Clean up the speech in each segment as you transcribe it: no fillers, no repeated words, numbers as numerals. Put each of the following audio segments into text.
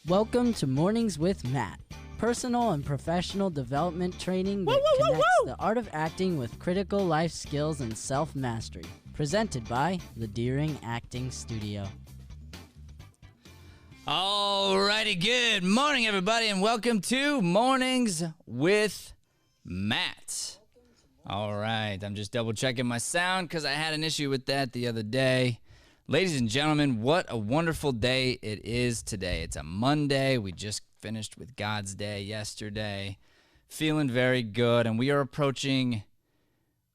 Welcome to Mornings with Matt, personal and professional development training that connects the art of acting with critical life skills and self-mastery. Presented by the Deering Acting Studio. Alrighty, good morning, everybody, and welcome to Mornings with Matt. All right, I'm just double-checking my sound because I had an issue with that the other day. Ladies and gentlemen, what a wonderful day it is today. It's a Monday. We just finished with God's Day yesterday. Feeling very good, and we are approaching,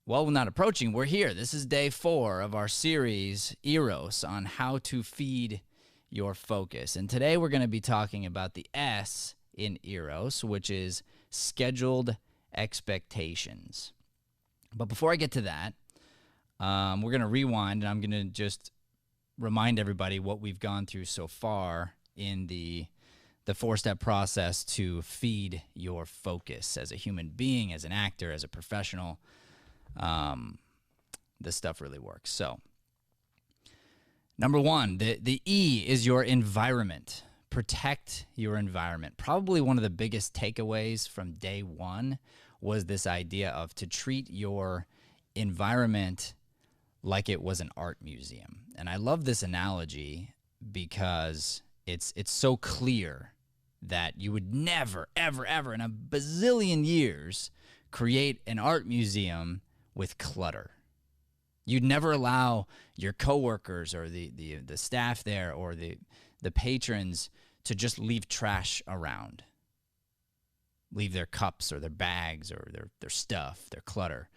well, not approaching, we're here. This is day 4 of our series, E.R.O.S, on how to feed your focus. And today we're going to be talking about the S in E.R.O.S, which is scheduled expectations. But before I get to that, we're going to rewind, and I'm going to just remind everybody what we've gone through so far in the 4-step process to feed your focus as a human being, as an actor, as a professional. This stuff really works. So, number 1, the E is your environment. Protect your environment. Probably one of the biggest takeaways from day 1 was this idea of to treat your environment like it was an art museum. And I love this analogy because it's so clear that you would never, ever, ever in a bazillion years create an art museum with clutter. You'd never allow your coworkers or the staff there or the patrons to just leave trash around. Leave their cups or their bags or their stuff, their clutter.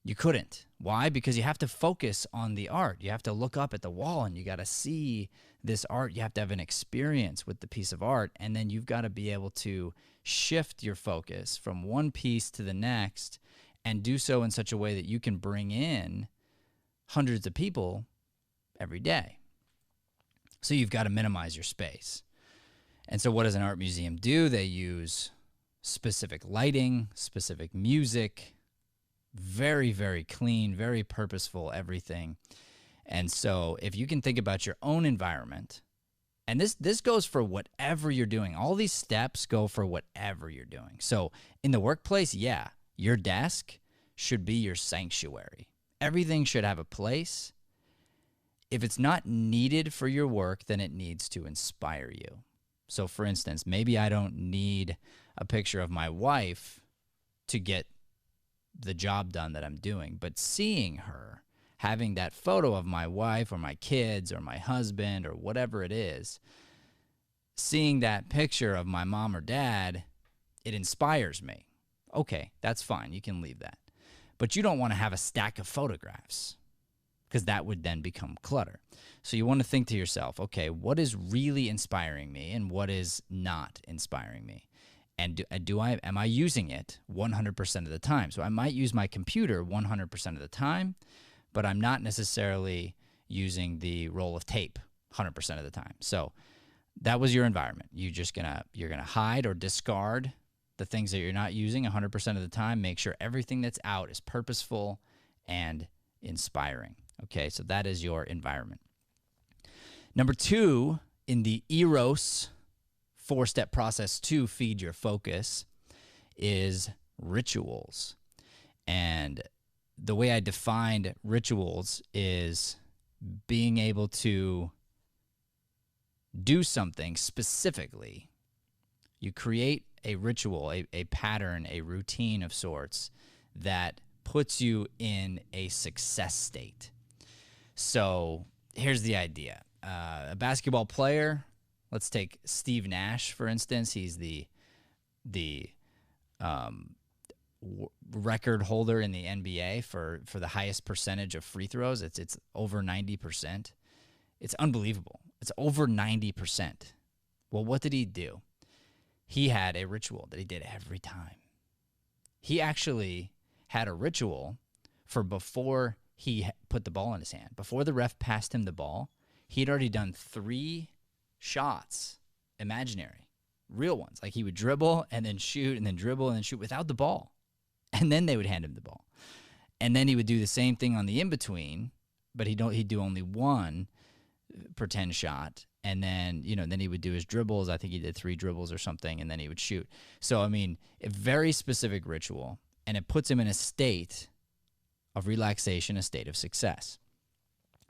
You couldn't. Why? Because you have to focus on the art. You have to look up at the wall and you got to see this art. You have to have an experience with the piece of art, and then you've got to be able to shift your focus from one piece to the next and do so in such a way that you can bring in hundreds of people every day. So you've got to minimize your space. And so what does an art museum do? They use specific lighting, specific music, very, very clean, very purposeful, everything. And so if you can think about your own environment, and this goes for whatever you're doing. All these steps go for whatever you're doing. So in the workplace, yeah, your desk should be your sanctuary. Everything should have a place. If it's not needed for your work, then it needs to inspire you. So for instance, maybe I don't need a picture of my wife to get the job done that I'm doing, but seeing her, having that photo of my wife or my kids or my husband or whatever it is, seeing that picture of my mom or dad, it inspires me. Okay, that's fine. You can leave that. But you don't want to have a stack of photographs because that would then become clutter. So you want to think to yourself, okay, what is really inspiring me and what is not inspiring me? And am I using it 100% of the time? So I might use my computer 100% of the time, but I'm not necessarily using the roll of tape 100% of the time. So that was your environment. You're gonna hide or discard the things that you're not using 100% of the time. Make sure everything that's out is purposeful and inspiring. Okay, so that is your environment. Number 2 in the E.R.O.S 4-step process to feed your focus is rituals. And the way I defined rituals is being able to do something specifically. You create a ritual, a pattern, a routine of sorts that puts you in a success state. So here's the idea. A basketball player, let's take Steve Nash, for instance. He's the record holder in the NBA for the highest percentage of free throws. It's over 90%. It's unbelievable. It's over 90%. Well, what did he do? He had a ritual that he did every time. He actually had a ritual for before he put the ball in his hand. Before the ref passed him the ball, he'd already done 3 shots, imaginary, real ones. Like he would dribble and then shoot and then dribble and then shoot without the ball. And then they would hand him the ball. And then he would do the same thing on the in-between, but he'd do only 1 pretend shot. And then, then he would do his dribbles. I think he did 3 dribbles or something, and then he would shoot. So, I mean, a very specific ritual, and it puts him in a state of relaxation, a state of success.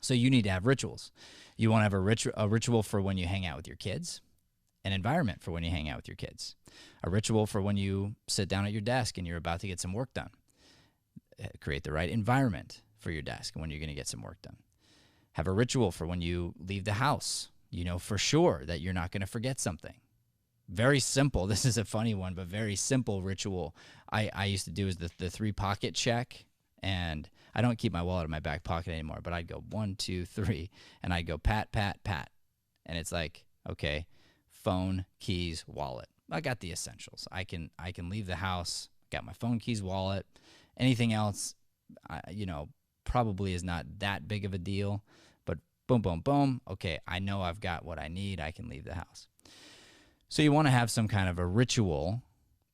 So you need to have rituals. You want to have a ritual for when you hang out with your kids, an environment for when you hang out with your kids, a ritual for when you sit down at your desk and you're about to get some work done. Create the right environment for your desk and when you're going to get some work done. Have a ritual for when you leave the house. You know for sure that you're not going to forget something. Very simple. This is a funny one, but very simple ritual I used to do is the 3-pocket check. And I don't keep my wallet in my back pocket anymore, but I'd go 1, 2, 3, and I'd go pat, pat, pat. And it's like, okay, phone, keys, wallet. I got the essentials. I can leave the house, got my phone, keys, wallet. Anything else, probably is not that big of a deal. But boom, boom, boom. Okay, I know I've got what I need. I can leave the house. So you want to have some kind of a ritual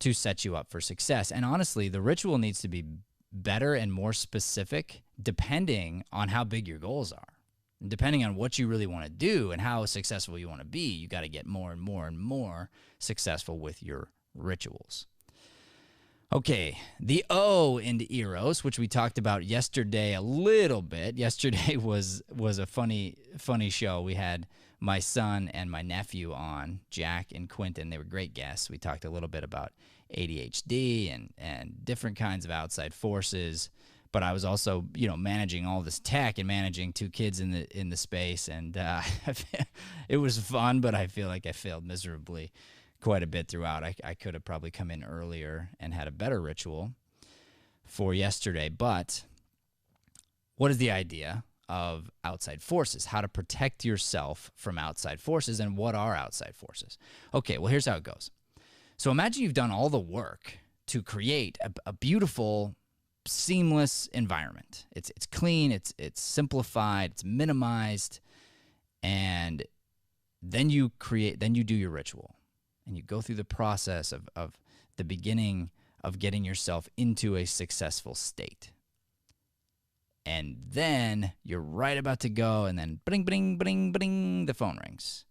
to set you up for success. And honestly, the ritual needs to be better and more specific depending on how big your goals are. And depending on what you really want to do and how successful you want to be, you got to get more and more and more successful with your rituals. Okay, the O in E.R.O.S, which we talked about yesterday a little bit. Yesterday was a funny show. We had my son and my nephew on, Jack and Quentin. They were great guests. We talked a little bit about ADHD and different kinds of outside forces. But I was also, managing all this tech and managing 2 kids in the space. And it was fun, but I feel like I failed miserably quite a bit throughout. I could have probably come in earlier and had a better ritual for yesterday. But what is the idea of outside forces? How to protect yourself from outside forces, and what are outside forces? Okay, well, here's how it goes. So imagine you've done all the work to create a beautiful, seamless environment. It's clean, it's simplified, it's minimized, and then you do your ritual. And you go through the process of the beginning of getting yourself into a successful state. And then you're right about to go, and then bling, bling, bling, bling, the phone rings.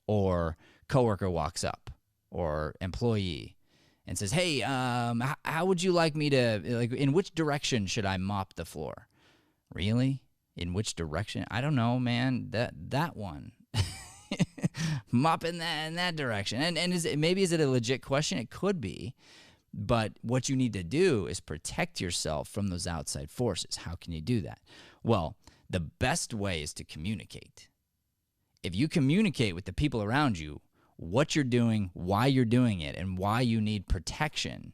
Or coworker walks up, or employee, and says, hey, how would you like me to, in which direction should I mop the floor? Really? In which direction? I don't know, man. That one. Mop in that direction. And is it a legit question? It could be. But what you need to do is protect yourself from those outside forces. How can you do that? Well, the best way is to communicate. If you communicate with the people around you what you're doing, why you're doing it, and why you need protection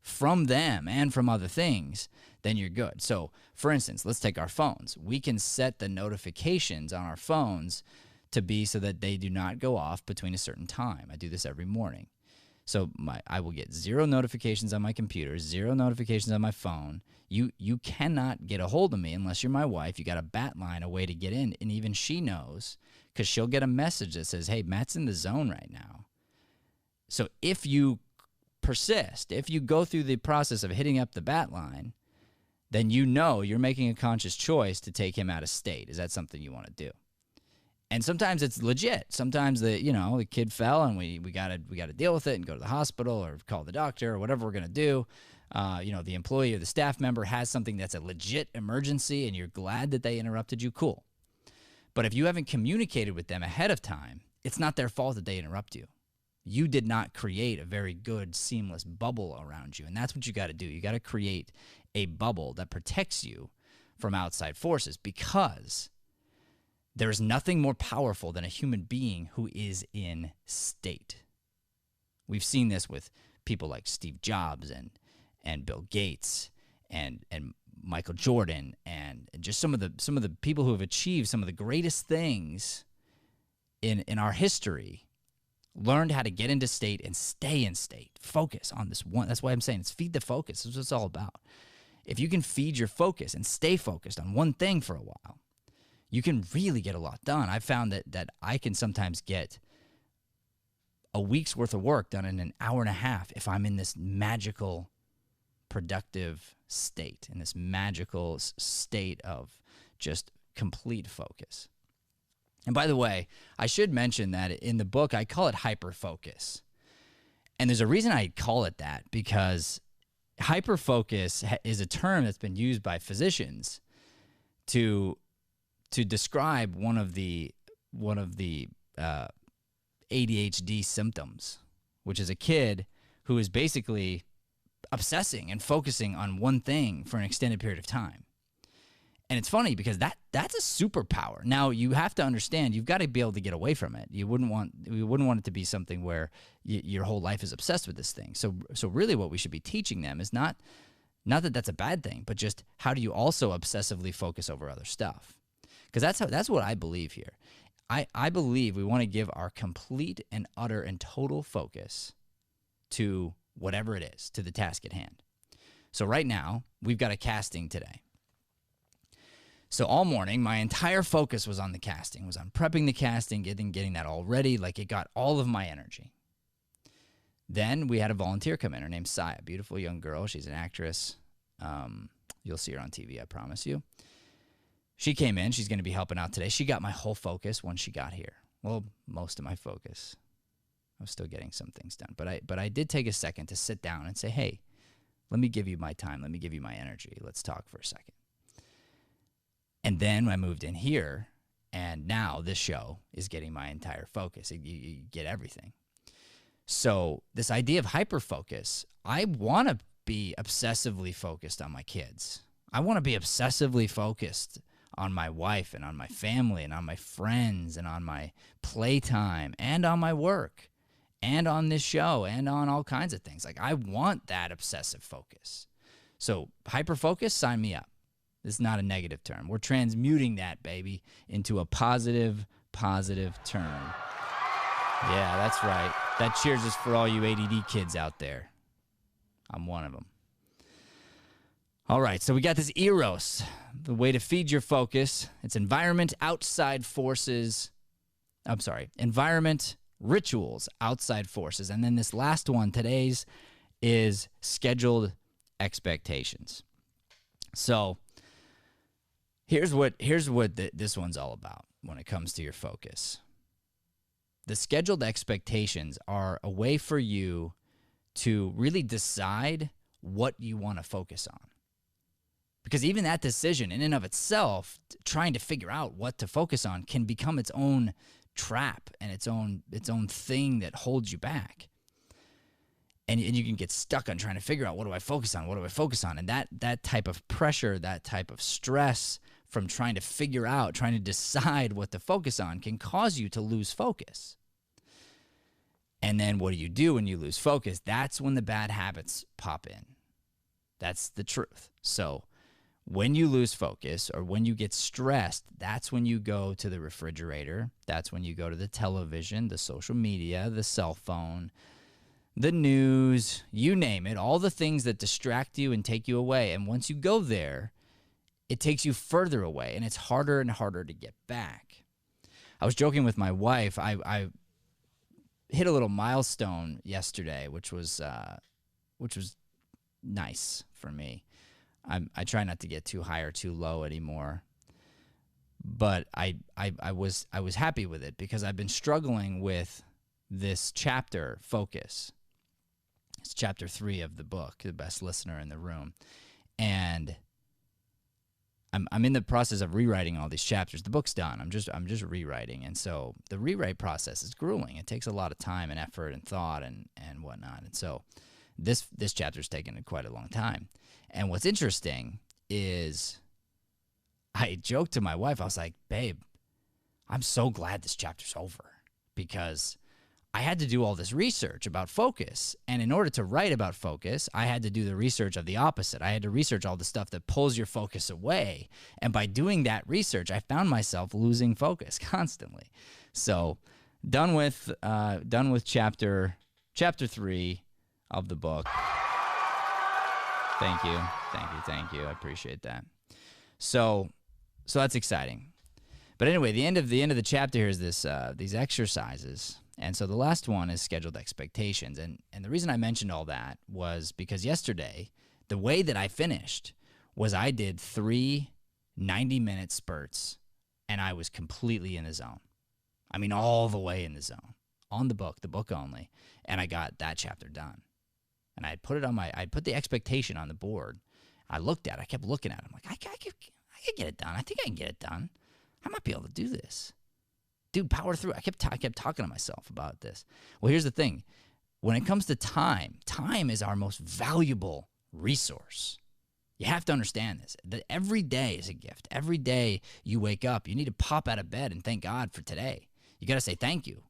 from them and from other things, then you're good. So, for instance, let's take our phones. We can set the notifications on our phones to be so that they do not go off between a certain time. I do this every morning. So I will get 0 notifications on my computer, 0 notifications on my phone. You cannot get a hold of me unless you're my wife. You got a bat line, a way to get in, and even she knows, because she'll get a message that says, hey, Matt's in the zone right now. So if you persist, if you go through the process of hitting up the bat line, then you're making a conscious choice to take him out of state. Is that something you want to do? And sometimes it's legit. Sometimes the kid fell and we gotta deal with it and go to the hospital or call the doctor or whatever we're gonna do. The employee or the staff member has something that's a legit emergency and you're glad that they interrupted you. Cool. But if you haven't communicated with them ahead of time, it's not their fault that they interrupt you. You did not create a very good, seamless bubble around you. And that's what you got to do. You got to create a bubble that protects you from outside forces, because there is nothing more powerful than a human being who is in state. We've seen this with people like Steve Jobs and Bill Gates and Michael Jordan and just some of the people who have achieved some of the greatest things in our history. Learned how to get into state and stay in state. Focus on this one. That's why I'm saying it's feed the focus. That's what it's all about. If you can feed your focus and stay focused on one thing for a while, you can really get a lot done. I've found that I can sometimes get a week's worth of work done in an hour and a half if I'm in this magical, productive state, in this magical state of just complete focus. And by the way, I should mention that in the book, I call it hyperfocus. And there's a reason I call it that, because hyperfocus is a term that's been used by physicians to describe one of the ADHD symptoms, which is a kid who is basically obsessing and focusing on one thing for an extended period of time. And it's funny because that's a superpower. Now, you have to understand, you've got to be able to get away from it. We wouldn't want it to be something where your whole life is obsessed with this thing. So really what we should be teaching them is not that that's a bad thing, but just how do you also obsessively focus over other stuff? Because that's what I believe here. I believe we want to give our complete and utter and total focus to whatever it is, to the task at hand. So right now, we've got a casting today. So all morning, my entire focus was on the casting, was on prepping the casting, getting that all ready. Like, it got all of my energy. Then we had a volunteer come in. Her name's Saya, beautiful young girl. She's an actress. You'll see her on TV, I promise you. She came in. She's going to be helping out today. She got my whole focus when she got here. Well, most of my focus. I was still getting some things done. But I did take a second to sit down and say, hey, let me give you my time. Let me give you my energy. Let's talk for a second. And then I moved in here, and now this show is getting my entire focus. You get everything. So this idea of hyperfocus, I want to be obsessively focused on my kids. I want to be obsessively focused on my wife and on my family and on my friends and on my playtime and on my work and on this show and on all kinds of things. Like, I want that obsessive focus. So hyperfocus, sign me up. This is not a negative term. We're transmuting that, baby, into a positive term. Yeah, that's right. That cheers is for all you ADD kids out there. I'm one of them. All right, so we got this E.R.O.S, the way to feed your focus. It's environment, rituals, outside forces. And then this last one, today's, is scheduled expectations. So here's what this one's all about when it comes to your focus. The scheduled expectations are a way for you to really decide what you want to focus on. Because even that decision in and of itself, trying to figure out what to focus on, can become its own trap and its own thing that holds you back. And you can get stuck on trying to figure out, what do I focus on? What do I focus on? And that type of pressure, that type of stress from trying to figure out, trying to decide what to focus on, can cause you to lose focus. And then what do you do when you lose focus? That's when the bad habits pop in. That's the truth. So when you lose focus or when you get stressed, that's when you go to the refrigerator. That's when you go to the television, the social media, the cell phone, the news, you name it, all the things that distract you and take you away. And once you go there, it takes you further away, and it's harder and harder to get back. I was joking with my wife. I hit a little milestone yesterday, which was nice for me. I try not to get too high or too low anymore, but I was happy with it because I've been struggling with this chapter, focus. It's chapter 3 of the book, The Best Listener in the Room, and I'm in the process of rewriting all these chapters. The book's done. I'm just rewriting, and so the rewrite process is grueling. It takes a lot of time and effort and thought and whatnot. And so this chapter's taken quite a long time. And what's interesting is I joked to my wife. I was like, "Babe, I'm so glad this chapter's over because I had to do all this research about focus. And in order to write about focus, I had to do the research of the opposite. I had to research all the stuff that pulls your focus away. And by doing that research, I found myself losing focus constantly. So done with chapter 3 of the book. Thank you. I appreciate that. So that's exciting. But anyway, the end of the chapter here is these exercises. And so the last one is scheduled expectations. And the reason I mentioned all that was because yesterday, the way that I finished was I did 3 90-minute spurts, and I was completely in the zone. I mean, all the way in the zone, on the book only. And I got that chapter done. And I put the expectation on the board. I kept looking at it. I'm like, I can get it done. I think I can get it done. I might be able to do this. Dude, power through. I kept talking to myself about this. Well, here's the thing. When it comes to time is our most valuable resource. You have to understand this, that every day is a gift. Every day you wake up, you need to pop out of bed and thank God for today. You got to say thank you.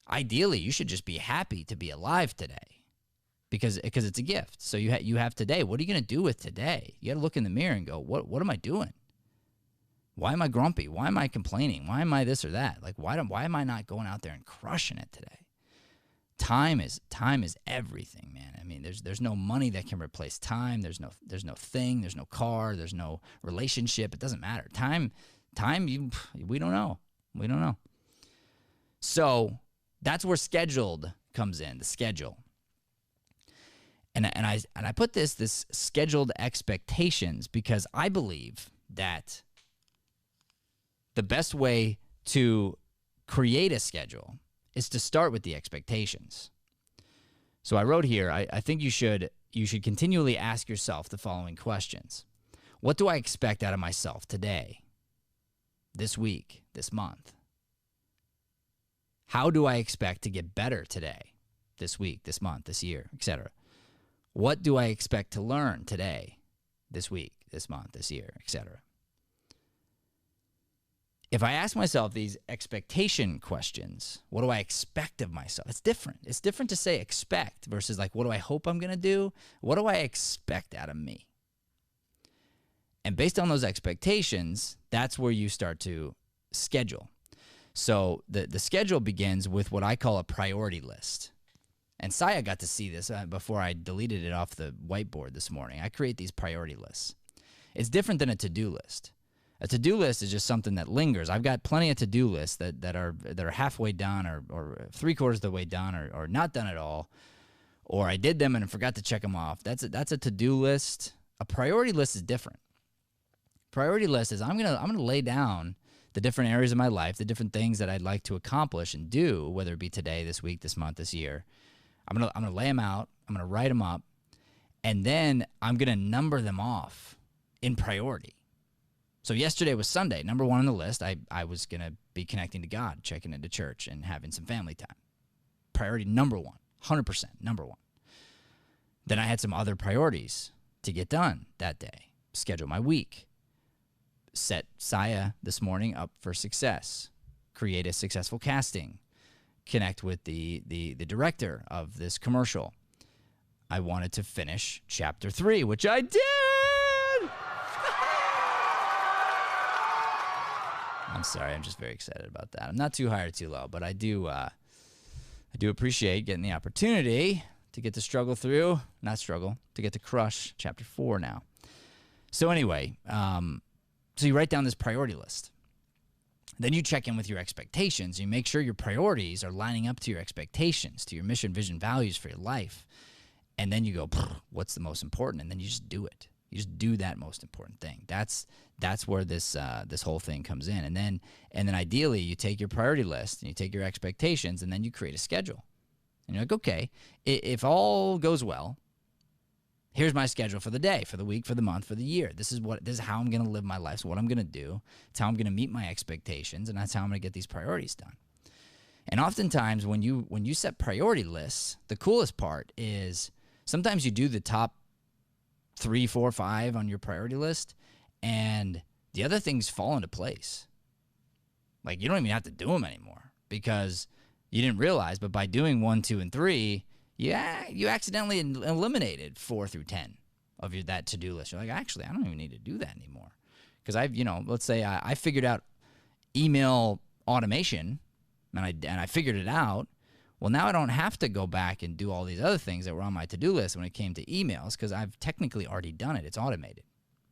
Ideally, you should just be happy to be alive today because it's a gift. So you have today. What are you going to do with today? You got to look in the mirror and go, what am I doing? Why am I grumpy? Why am I complaining? Why am I this or that? Like, why am I not going out there and crushing it today? Time is everything, man. I mean, there's no money that can replace time. There's no thing. There's no car. There's no relationship. It doesn't matter. Time. We don't know. We don't know. So that's where scheduled comes in. The schedule. And I put this scheduled expectations because I believe that the best way to create a schedule is to start with the expectations. So I wrote here, I think you should continually ask yourself the following questions. What do I expect out of myself today, this week, this month? How do I expect to get better today, this week, this month, this year, etc.? What do I expect to learn today, this week, this month, this year, etc.? If I ask myself these expectation questions, what do I expect of myself? It's different. It's different to say expect versus like, what do I hope I'm going to do? What do I expect out of me? And based on those expectations, that's where you start to schedule. So the schedule begins with what I call a priority list. And Saya got to see this before I deleted it off the whiteboard this morning. I create these priority lists. It's different than a to-do list. A to-do list is just something that lingers. I've got plenty of to-do lists that are halfway done or three-quarters of the way done or not done at all, or I did them and forgot to check them off. That's a to-do list. A priority list is different. Priority list is I'm gonna lay down the different areas of my life, the different things that I'd like to accomplish and do, whether it be today, this week, this month, this year. I'm gonna lay them out. I'm gonna write them up, and then I'm gonna number them off in priority. So yesterday was Sunday. Number one on the list, I was going to be connecting to God, checking into church, and having some family time. Priority number one, 100%, number one. Then I had some other priorities to get done that day. Schedule my week. Set Saya this morning up for success. Create a successful casting. Connect with the director of this commercial. I wanted to finish chapter 3, which I did! I'm sorry. I'm just very excited about that. I'm not too high or too low, but I do appreciate getting the opportunity to get to to get to crush chapter 4 now. So anyway, so you write down this priority list. Then you check in with your expectations. You make sure your priorities are lining up to your expectations, to your mission, vision, values for your life. And then you go, what's the most important? And then you just do it. You just do that most important thing. That's where this whole thing comes in. And then ideally you take your priority list and you take your expectations and then you create a schedule. And you're like, okay, if all goes well, here's my schedule for the day, for the week, for the month, for the year. This is how I'm going to live my life. So what I'm going to do. It's how I'm going to meet my expectations, and that's how I'm going to get these priorities done. And oftentimes when you set priority lists, the coolest part is sometimes you do the top 3, 4, 5 on your priority list, and the other things fall into place. Like, you don't even have to do them anymore because you didn't realize, but by doing 1, 2, and 3, you accidentally eliminated 4 through 10 of that to-do list. You're like, actually, I don't even need to do that anymore. Because let's say I figured out email automation, and I figured it out. Well, now I don't have to go back and do all these other things that were on my to-do list when it came to emails because I've technically already done it. It's automated.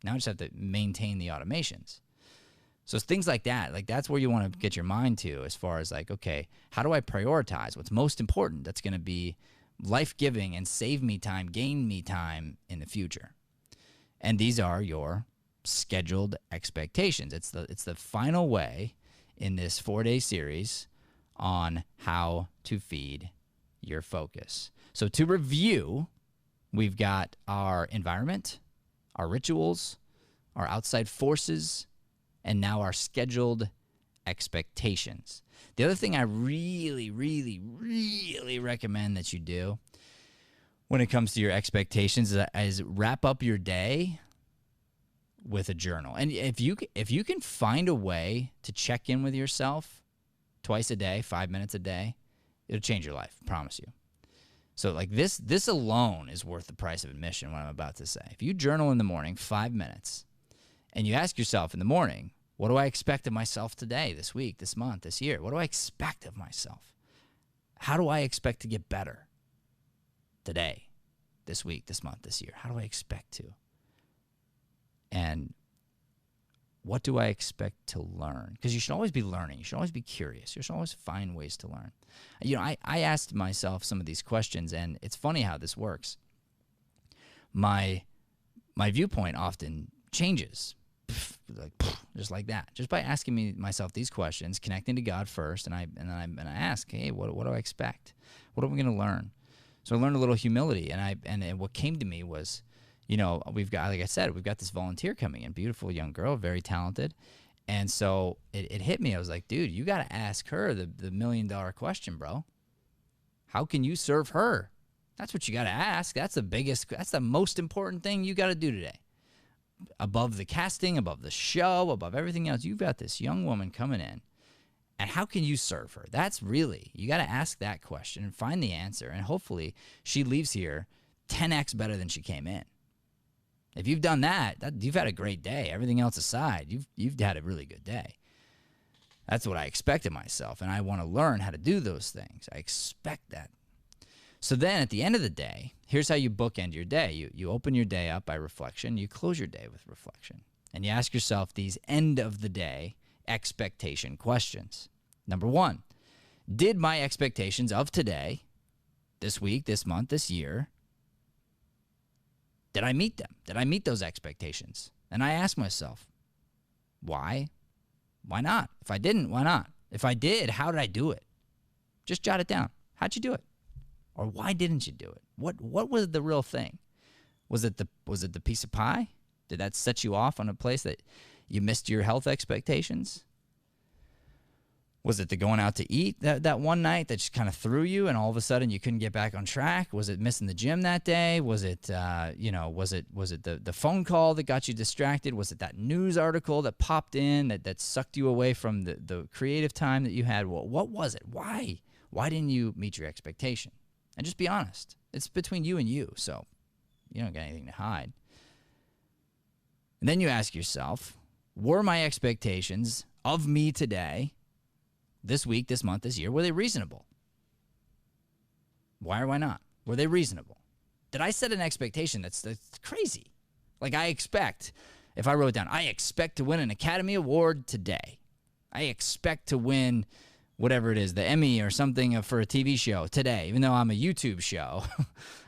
Now I just have to maintain the automations. So things like that, like that's where you want to get your mind to as far as like, okay, how do I prioritize what's most important that's going to be life-giving and save me time, gain me time in the future? And these are your scheduled expectations. It's the final way in this 4-day series on how to feed your focus. So to review, we've got our environment, our rituals, our outside forces, and now our scheduled expectations. The other thing I really, really, really recommend that you do when it comes to your expectations is wrap up your day with a journal. And if you can find a way to check in with yourself twice a day, 5 minutes a day, it'll change your life, I promise you. So like this alone is worth the price of admission, what I'm about to say. If you journal in the morning 5 minutes and you ask yourself in the morning, what do I expect of myself today, this week, this month, this year? What do I expect of myself? How do I expect to get better today, this week, this month, this year? How do I expect to? And what do I expect to learn? Because you should always be learning. You should always be curious. You should always find ways to learn. You know, I asked myself some of these questions, and it's funny how this works. My viewpoint often changes, just like that. Just by asking myself these questions, connecting to God first, and I ask, hey, what do I expect? What are we going to learn? So I learned a little humility, and what came to me was, you know, we've got, like I said, we've got this volunteer coming in, beautiful young girl, very talented. And so it hit me. I was like, dude, you got to ask her the $1 million question, bro. How can you serve her? That's what you got to ask. That's the most important thing you got to do today. Above the casting, above the show, above everything else, you've got this young woman coming in. And how can you serve her? That's really, you got to ask that question and find the answer. And hopefully she leaves here 10x better than she came in. If you've done that, you've had a great day. Everything else aside, you've had a really good day. That's what I expect of myself, and I want to learn how to do those things. I expect that. So then at the end of the day, here's how you bookend your day. You open your day up by reflection. You close your day with reflection. And you ask yourself these end-of-the-day expectation questions. Number 1, did my expectations of today, this week, this month, this year, did I meet them? Did I meet those expectations? And I ask myself, why? Why not? If I didn't, why not? If I did, how did I do it? Just jot it down. How'd you do it? Or why didn't you do it? What was the real thing? Was it the piece of pie? Did that set you off on a place that you missed your health expectations? Was it the going out to eat that one night that just kind of threw you, and all of a sudden you couldn't get back on track? Was it missing the gym that day? Was it was it the phone call that got you distracted? Was it that news article that popped in that sucked you away from the creative time that you had? What was it? Why didn't you meet your expectation? And just be honest. It's between you and you, so you don't got anything to hide. And then you ask yourself, were my expectations of me today, this week, this month, this year, were they reasonable? Why or why not? Were they reasonable? Did I set an expectation that's crazy? Like I expect, if I wrote down, I expect to win an Academy Award today. I expect to win whatever it is, the Emmy or something for a TV show today, even though I'm a YouTube show.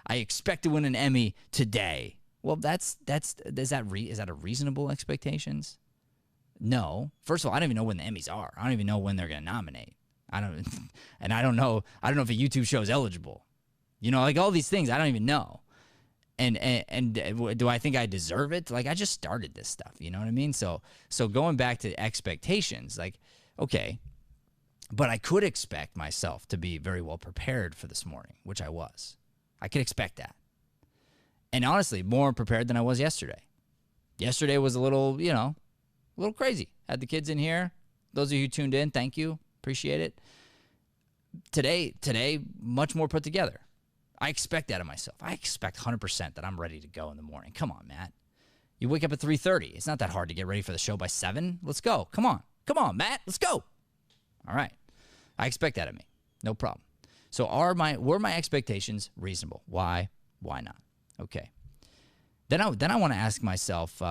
I expect to win an Emmy today. Well, is that a reasonable expectations? No. First of all, I don't even know when the Emmys are. I don't even know when they're going to nominate. I don't know if a YouTube show is eligible. You know, like all these things, I don't even know. And do I think I deserve it? Like I just started this stuff, you know what I mean? So going back to expectations, like, okay, but I could expect myself to be very well prepared for this morning, which I was. I could expect that. And honestly, more prepared than I was yesterday. Yesterday was a little crazy. Had the kids in here. Those of you who tuned in, thank you. Appreciate it. Today, much more put together. I expect that of myself. I expect 100% that I'm ready to go in the morning. Come on, Matt. You wake up at 3:30. It's not that hard to get ready for the show by 7. Let's go. Come on, Matt. Let's go. All right. I expect that of me. No problem. So were my expectations reasonable? Why? Why not? Okay. Then I want to ask myself,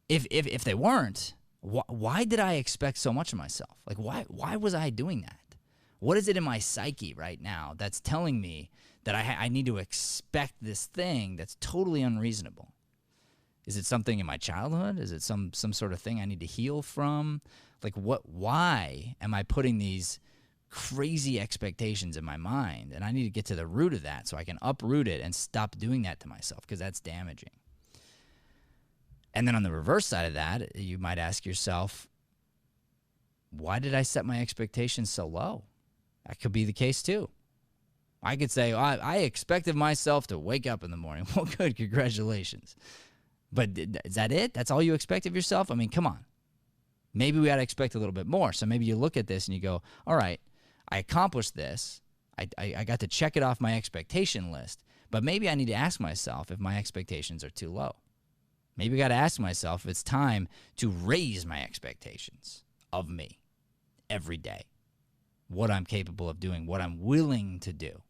if they weren't, why did I expect so much of myself? Like why was I doing that? What is it in my psyche right now that's telling me that I need to expect this thing that's totally unreasonable? Is it something in my childhood? Is it some sort of thing I need to heal from? Like why am I putting these crazy expectations in my mind? And I need to get to the root of that so I can uproot it and stop doing that to myself, because that's damaging. And then on the reverse side of that, you might ask yourself, why did I set my expectations so low? That could be the case too. I could say, I expected myself to wake up in the morning. Well, good, congratulations. But is that it? That's all you expect of yourself? I mean, come on. Maybe we got to expect a little bit more. So maybe you look at this and you go, all right, I accomplished this. I got to check it off my expectation list. But maybe I need to ask myself if my expectations are too low. Maybe I got to ask myself if it's time to raise my expectations of me every day. What I'm capable of doing, what I'm willing to do.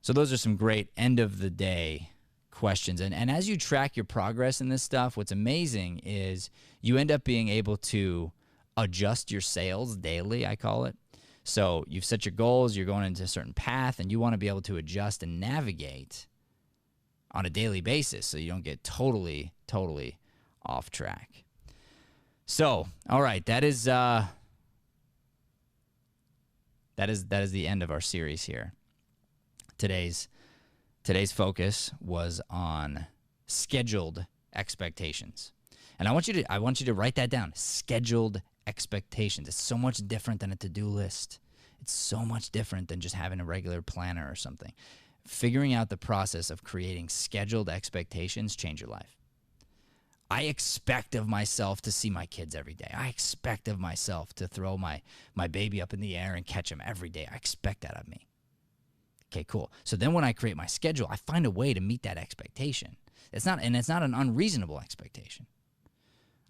So those are some great end of the day questions. And as you track your progress in this stuff, what's amazing is you end up being able to adjust your sails daily, I call it. So you've set your goals, you're going into a certain path, and you want to be able to adjust and navigate on a daily basis so you don't get totally off track. So, all right, that is the end of our series here. Today's focus was on scheduled expectations. And I want you to write that down. Scheduled expectations. It's so much different than a to-do list. It's so much different than just having a regular planner or something. Figuring out the process of creating scheduled expectations change your life. I expect of myself to see my kids every day. I expect of myself to throw my baby up in the air and catch him every day. I expect that of me. Okay, cool. So then when I create my schedule, I find a way to meet that expectation. It's not an unreasonable expectation.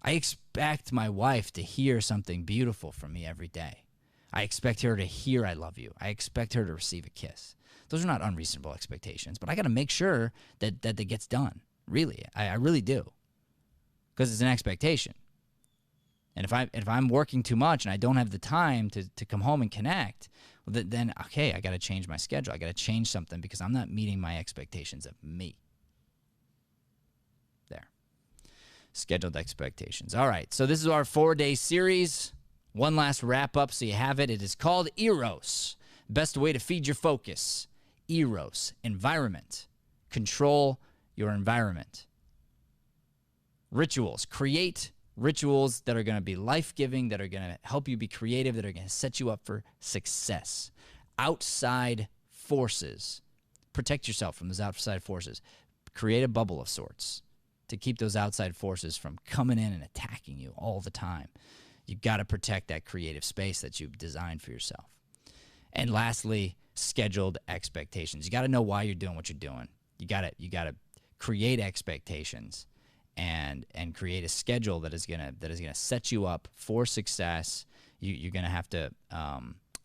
I expect my wife to hear something beautiful from me every day. I expect her to hear I love you. I expect her to receive a kiss. Those are not unreasonable expectations, but I got to make sure that it gets done. Really, I really do, because it's an expectation. And if I'm working too much and I don't have the time to come home and connect, well, then okay, I got to change my schedule. I got to change something because I'm not meeting my expectations of me. There. Scheduled expectations. All right, so this is our 4-day series. One last wrap up so you have it. It is called E.R.O.S. Best way to feed your focus. E.R.O.S. Environment. Control your environment. Rituals. Create rituals that are going to be life-giving, that are going to help you be creative, that are going to set you up for success. Outside forces. Protect yourself from those outside forces. Create a bubble of sorts to keep those outside forces from coming in and attacking you all the time. You've got to protect that creative space that you've designed for yourself. And lastly, scheduled expectations. You got to know why you're doing what you're doing. You got to create expectations and create a schedule that is gonna set you up for success. You're gonna have to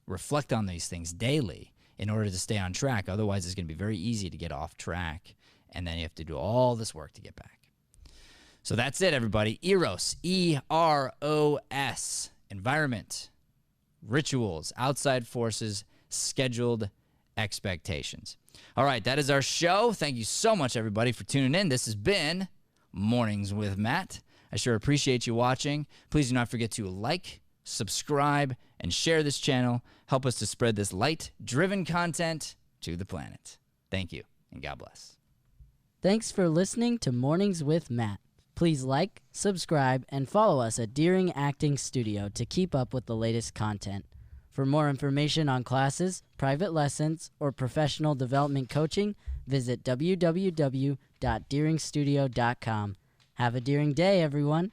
reflect on these things daily in order to stay on track. Otherwise, it's gonna be very easy to get off track, and then you have to do all this work to get back. So that's it, everybody. E.R.O.S. E.R.O.S. Environment, rituals, outside forces, scheduled expectations. All right, that is our show. Thank you so much, everybody, for tuning in. This has been Mornings with Matt. I sure appreciate you watching. Please do not forget to like, subscribe, and share this channel. Help us to spread this light-driven content to the planet. Thank you, and God bless. Thanks for listening to Mornings with Matt. Please like, subscribe, and follow us at Deering Acting Studio to keep up with the latest content. For more information on classes, private lessons, or professional development coaching, visit www.deeringstudio.com. Have a Deering day, everyone.